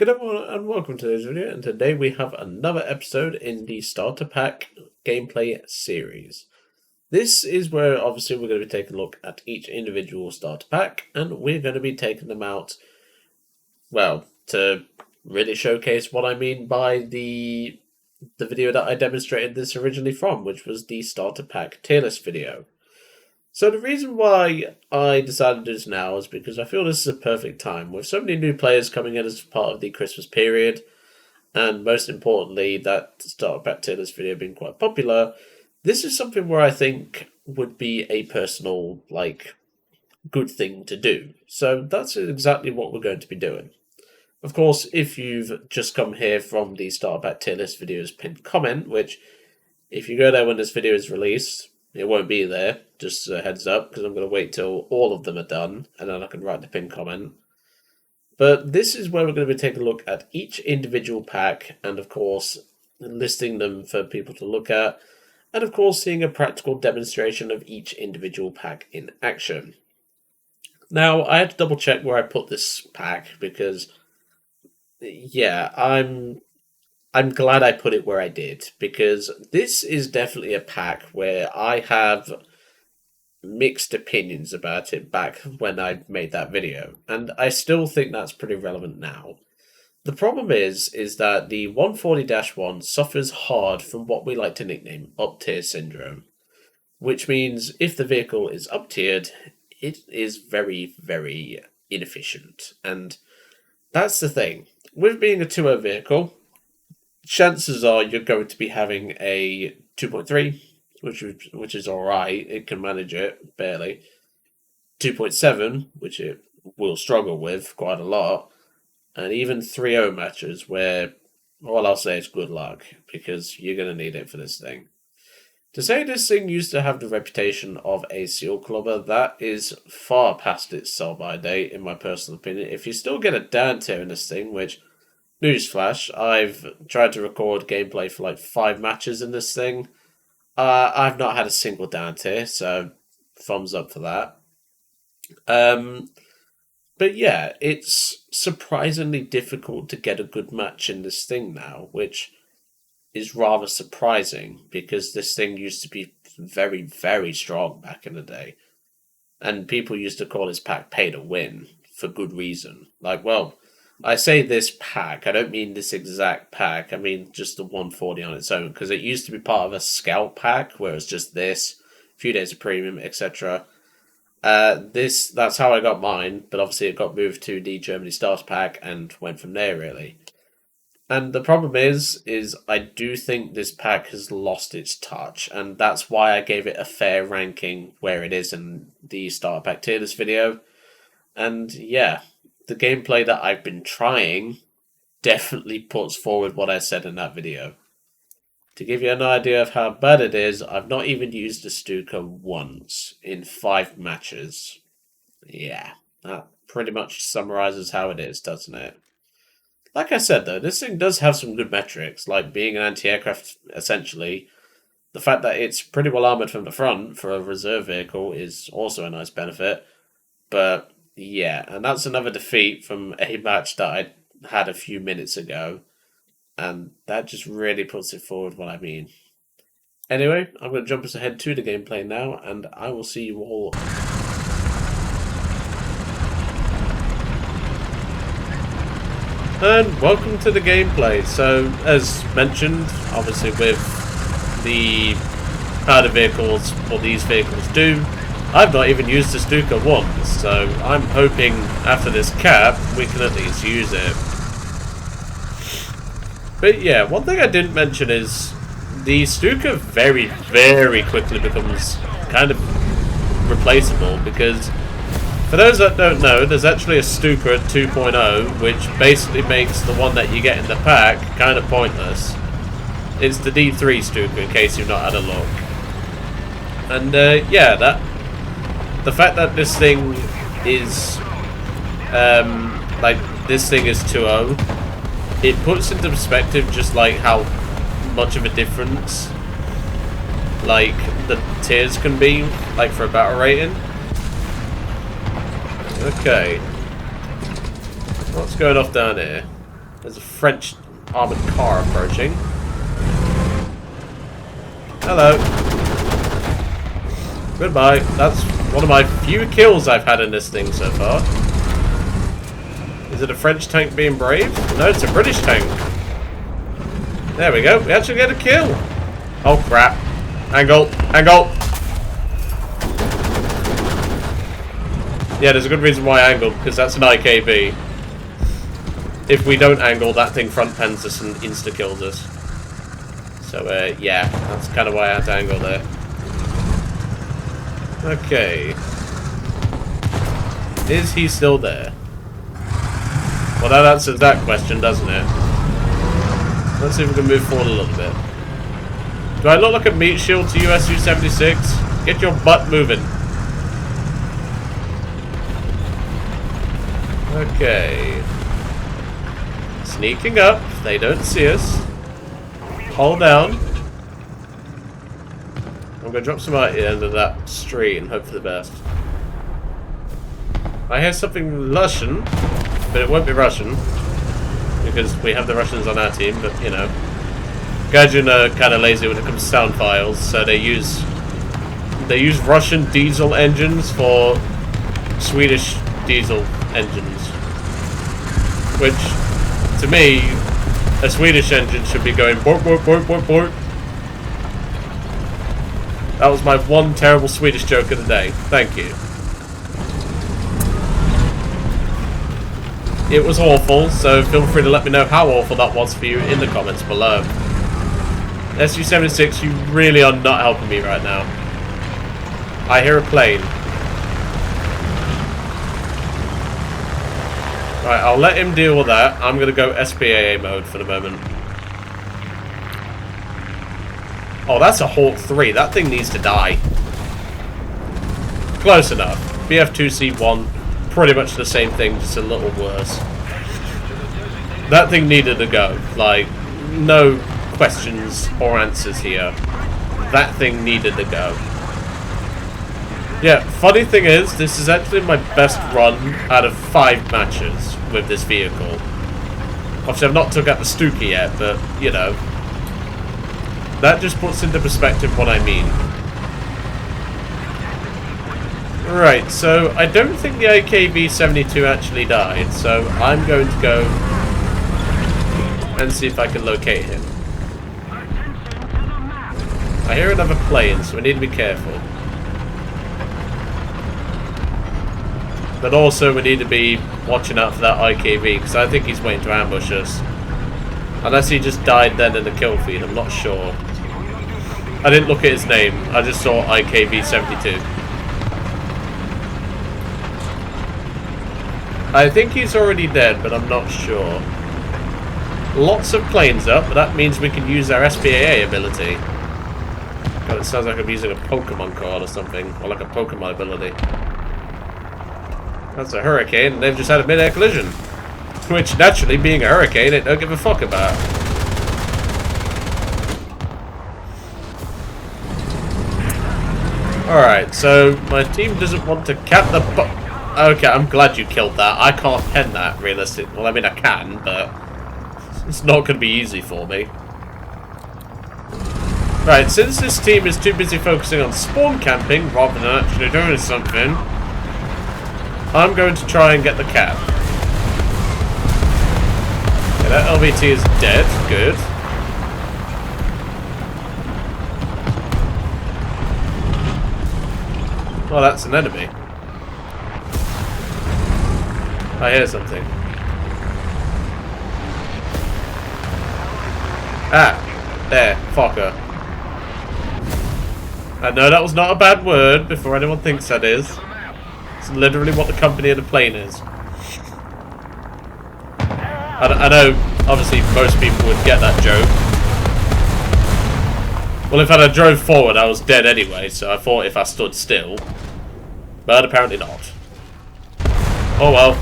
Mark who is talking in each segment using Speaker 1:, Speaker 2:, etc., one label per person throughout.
Speaker 1: Good everyone and welcome to this video, and today we have another episode in the starter pack gameplay series. This is where obviously we're going to be taking a look at each individual starter pack, and we're going to be taking them out, well, to really showcase what I mean by the video that I demonstrated this originally from, which was the starter pack tier list video. So the reason why I decided to do this now is because I feel this is a perfect time with so many new players coming in as part of the Christmas period, and most importantly, that starter pack tier list video being quite popular. This is something where I think would be a personal, good thing to do. So that's exactly what we're going to be doing. Of course, if you've just come here from the starter pack tier list video's pinned comment, which if you go there when this video is released, it won't be there, just a heads up, because I'm going to wait till all of them are done, and then I can write the pinned comment. But this is where we're going to be taking a look at each individual pack, and of course, listing them for people to look at, and of course, seeing a practical demonstration of each individual pack in action. Now, I had to double check where I put this pack, because, yeah, I'm glad I put it where I did, because this is definitely a pack where I have mixed opinions about it back when I made that video, and I still think that's pretty relevant now. The problem is that the 140-1 suffers hard from what we like to nickname up-tier syndrome, which means if the vehicle is up-tiered, it is very, very inefficient, and that's the thing. With being a 2.0 vehicle, chances are you're going to be having a 2.3, which is alright, it can manage it, barely. 2.7, which it will struggle with quite a lot. And even 3.0 matches where all I'll say is good luck, because you're going to need it for this thing. To say this thing used to have the reputation of a seal clubber, that is far past its sell-by date, in my personal opinion. If you still get a down tier in this thing, which, newsflash, I've tried to record gameplay for like 5 matches in this thing. I've not had a single down tier, so thumbs up for that. But yeah, it's surprisingly difficult to get a good match in this thing now, which is rather surprising because this thing used to be very, very strong back in the day. And people used to call this pack pay to win for good reason. I say this pack, I don't mean this exact pack, I mean just the 140 on its own, because it used to be part of a scout pack, where it's just this, a few days of premium, etc. That's how I got mine, but obviously it got moved to the Germany Starter Pack and went from there, really. And the problem is I do think this pack has lost its touch, and that's why I gave it a fair ranking where it is in the Starter Pack tier list video. And yeah, the gameplay that I've been trying definitely puts forward what I said in that video. To give you an idea of how bad it is, I've not even used a Stuka once in 5 matches. Yeah, that pretty much summarizes how it is, doesn't it? Like I said though, this thing does have some good metrics, like being an anti-aircraft essentially. The fact that it's pretty well armoured from the front for a reserve vehicle is also a nice benefit. But yeah, and that's another defeat from a match that I had a few minutes ago. And that just really puts it forward what I mean. Anyway, I'm going to jump us ahead to the gameplay now, and I will see you all. And welcome to the gameplay. So, as mentioned, obviously with the how the vehicles, or these vehicles do, I've not even used the Stuka once, so I'm hoping after this cap we can at least use it. But yeah, one thing I didn't mention is the Stuka very, very quickly becomes kind of replaceable, because for those that don't know, there's actually a Stuka at 2.0, which basically makes the one that you get in the pack kind of pointless. It's the D3 Stuka, in case you've not had a look. And yeah, the fact that this thing is, this thing is 2.0, it puts into perspective just like how much of a difference like the tiers can be, like for a battle rating. Okay, what's going off down here? There's a French armoured car approaching. Hello. Goodbye. That's one of my few kills I've had in this thing so far. Is it a French tank being brave? No, it's a British tank. There we go. We actually get a kill. Oh, crap. Angle. Angle. Yeah, there's a good reason why I angled, because that's an IKB. If we don't angle, that thing front pens us and insta-kills us. So, yeah, that's kind of why I had to angle there. Okay. Is he still there? Well, that answers that question, doesn't it? Let's see if we can move forward a little bit. Do I look like a meat shield to USU-76? Get your butt moving. Okay. Sneaking up. They don't see us. Hold down. I'm going to drop some out at the end of that street and hope for the best. I hear something Russian, but it won't be Russian. Because we have the Russians on our team, but, you know. Gaijin are kind of lazy when it comes to sound files, so they use Russian diesel engines for Swedish diesel engines. Which, to me, a Swedish engine should be going bork, bork, bork, bork, bork. That was my one terrible Swedish joke of the day. Thank you. It was awful, so feel free to let me know how awful that was for you in the comments below. SU-76, you really are not helping me right now. I hear a plane. Right, I'll let him deal with that. I'm going to go SPAA mode for the moment. Oh, that's a Hawk 3. That thing needs to die. Close enough. BF2C1, pretty much the same thing, just a little worse. That thing needed to go. Like, no questions or answers here. That thing needed to go. Yeah, funny thing is, this is actually my best run out of 5 matches with this vehicle. Obviously, I've not took out the Stuka yet, but, you know. That just puts into perspective what I mean. Right, so I don't think the IKB-72 actually died, so I'm going to go and see if I can locate him. I hear another plane, so we need to be careful. But also we need to be watching out for that IKB, because I think he's waiting to ambush us. Unless he just died then in the kill feed, I'm not sure. I didn't look at his name, I just saw IKB-72. I think he's already dead, but I'm not sure. Lots of planes up, but that means we can use our SPAA ability. God, it sounds like I'm using a Pokemon card or something, or like a Pokemon ability. That's a hurricane, and they've just had a mid-air collision. Which, naturally, being a hurricane, it don't give a fuck about. Alright, so my team doesn't want to cap the... Okay, I'm glad you killed that. I can't pen that, realistically. Well, I mean, I can, but... it's not going to be easy for me. Right, since this team is too busy focusing on spawn camping, rather than actually doing something... I'm going to try and get the cap. Okay, that LVT is dead. Good. Well, that's an enemy. I hear something. Ah! There. Fucker. I know that was not a bad word, before anyone thinks that is. It's literally what the company of the plane is. I know, obviously, most people would get that joke. Well, if I had drove forward, I was dead anyway, so I thought if I stood still. But apparently not. Oh well.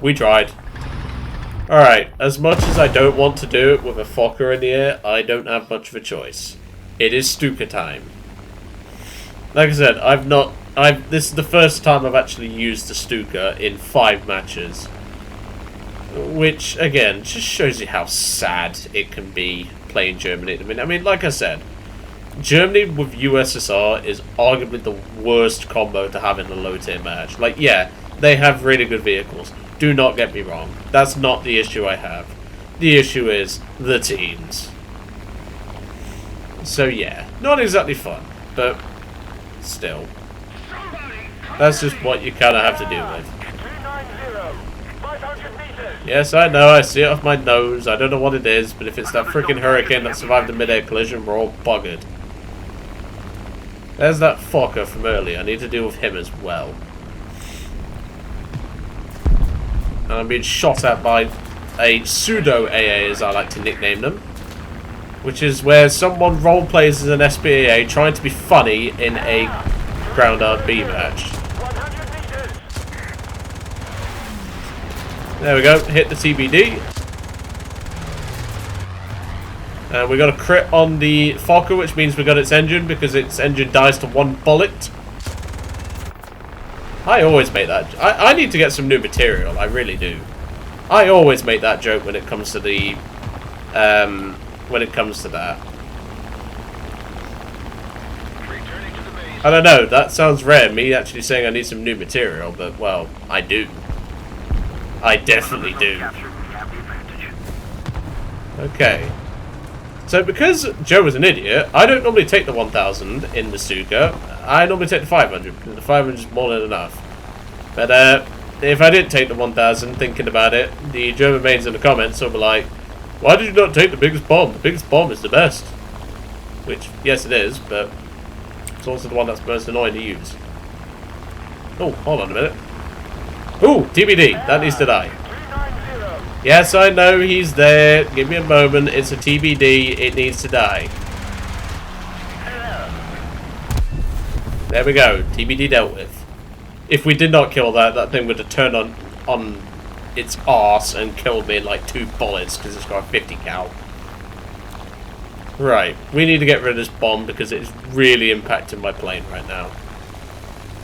Speaker 1: We tried. Alright, as much as I don't want to do it with a Fokker in the air, I don't have much of a choice. It is Stuka time. Like I said, this is the first time I've actually used the Stuka in 5 matches. Which, again, just shows you how sad it can be playing Germany at the minute. I mean, like I said, Germany with USSR is arguably the worst combo to have in a low-tier match. Like, yeah, they have really good vehicles. Do not get me wrong. That's not the issue I have. The issue is the teams. So, yeah, not exactly fun, but still. That's just what you kind of have to deal with. Yes, I know, I see it off my nose. I don't know what it is, but if it's that freaking hurricane that survived the mid-air collision, we're all buggered. There's that fucker from earlier. I need to deal with him as well. And I'm being shot at by a pseudo-AA, as I like to nickname them. Which is where someone roleplays as an SPAA trying to be funny in a ground RB match. There we go, hit the TBD. And we got a crit on the Fokker, which means we got its engine, because its engine dies to one bullet. I always make that. I need to get some new material, I really do. I always make that joke when it comes to the... when it comes to that. I don't know, that sounds rare, me actually saying I need some new material, but, well, I do. I definitely do. Okay. So because Joe was an idiot, I don't normally take the 1000 in the Stuka. I normally take the 500. The 500 is more than enough. But if I didn't take the 1000, thinking about it, the German mains in the comments will be like, why did you not take the biggest bomb? The biggest bomb is the best. Which, yes it is, but it's also the one that's most annoying to use. Oh, hold on a minute. Ooh, TBD. That needs to die. Yes, I know he's there. Give me a moment. It's a TBD. It needs to die. There we go. TBD dealt with. If we did not kill that, that thing would have turned on its arse and killed me in like 2 bullets because it's got a 50 cal. Right. We need to get rid of this bomb because it's really impacting my plane right now.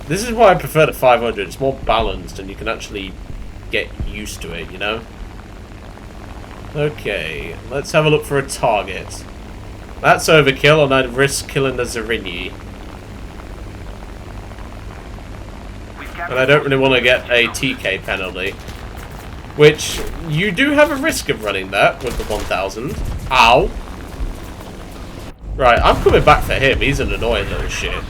Speaker 1: This is why I prefer the 500. It's more balanced and you can actually get used to it, you know? Okay, let's have a look for a target. That's overkill and I'd risk killing the Zarini. And I don't really want to get a TK penalty. Which, you do have a risk of running that with the 1000. Ow! Right, I'm coming back for him. He's an annoying little shit.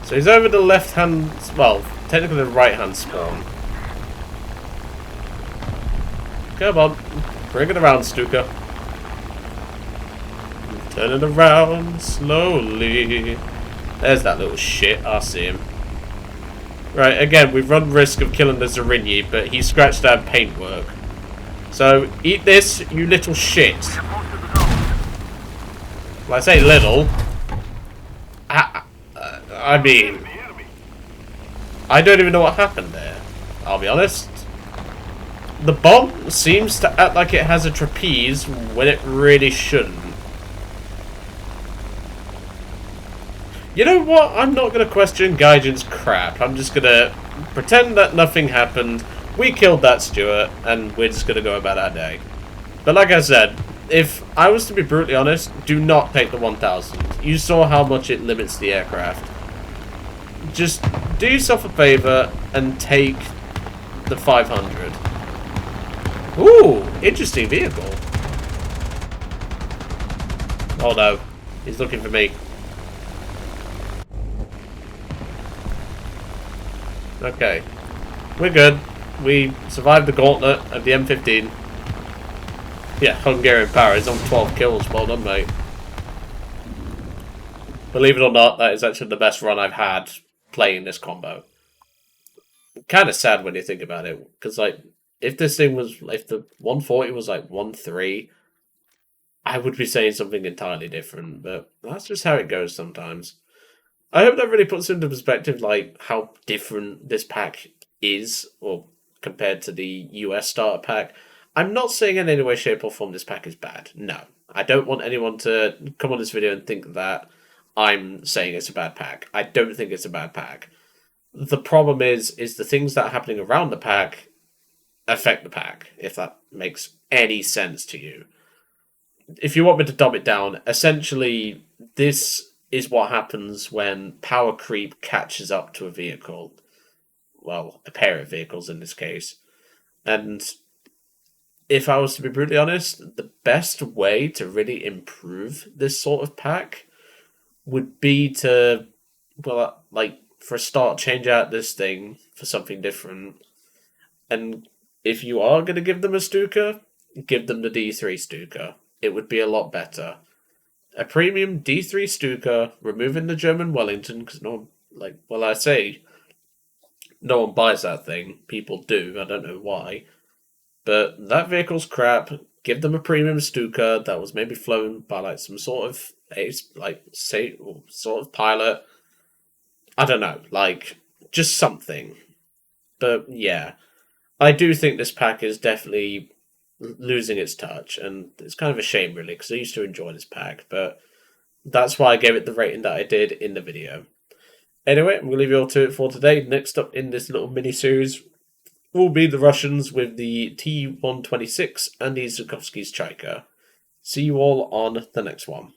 Speaker 1: So he's over the left hand, well, technically the right hand spawn. Come on, bring it around, Stuka. Turn it around slowly. There's that little shit, I see him. Right, again, we've run risk of killing the Zarini, but he scratched our paintwork. So, eat this, you little shit. Well, I say little. I mean, I don't even know what happened there, I'll be honest. The bomb seems to act like it has a trapeze when it really shouldn't. You know what? I'm not going to question Gaijin's crap. I'm just going to pretend that nothing happened. We killed that Stuart, and we're just going to go about our day. But like I said, if I was to be brutally honest, do not take the 1000. You saw how much it limits the aircraft. Just do yourself a favour and take the 500. Ooh, interesting vehicle. Oh no, he's looking for me. Okay, we're good. We survived the gauntlet of the M15. Yeah, Hungarian power is on 12 kills. Well done, mate. Believe it or not, that is actually the best run I've had playing this combo. Kind of sad when you think about it, because like, if this thing was, if the 140 was like 1-3, I would be saying something entirely different, but that's just how it goes sometimes. I hope that really puts into perspective, like, how different this pack is, or compared to the US starter pack. I'm not saying in any way, shape, or form this pack is bad. No. I don't want anyone to come on this video and think that I'm saying it's a bad pack. I don't think it's a bad pack. The problem is the things that are happening around the pack affect the pack, if that makes any sense to you. If you want me to dumb it down, essentially, this is what happens when power creep catches up to a vehicle. Well, a pair of vehicles in this case. And if I was to be brutally honest, the best way to really improve this sort of pack would be to, well, like, for a start, change out this thing for something different. And if you are going to give them a Stuka, give them the D3 Stuka. It would be a lot better. A premium D3 Stuka, removing the German Wellington, because no one, like, well, I say no one buys that thing. People do, I don't know why. But that vehicle's crap. Give them a premium Stuka that was maybe flown by like some sort of sort of pilot. I don't know, like just something. But yeah, I do think this pack is definitely losing its touch, and it's kind of a shame really because I used to enjoy this pack. But that's why I gave it the rating that I did in the video. Anyway, I'm gonna leave you all to it for today. Next up in this little mini series will be the Russians with the T-126 and the Zukovsky's Chaika. See you all on the next one.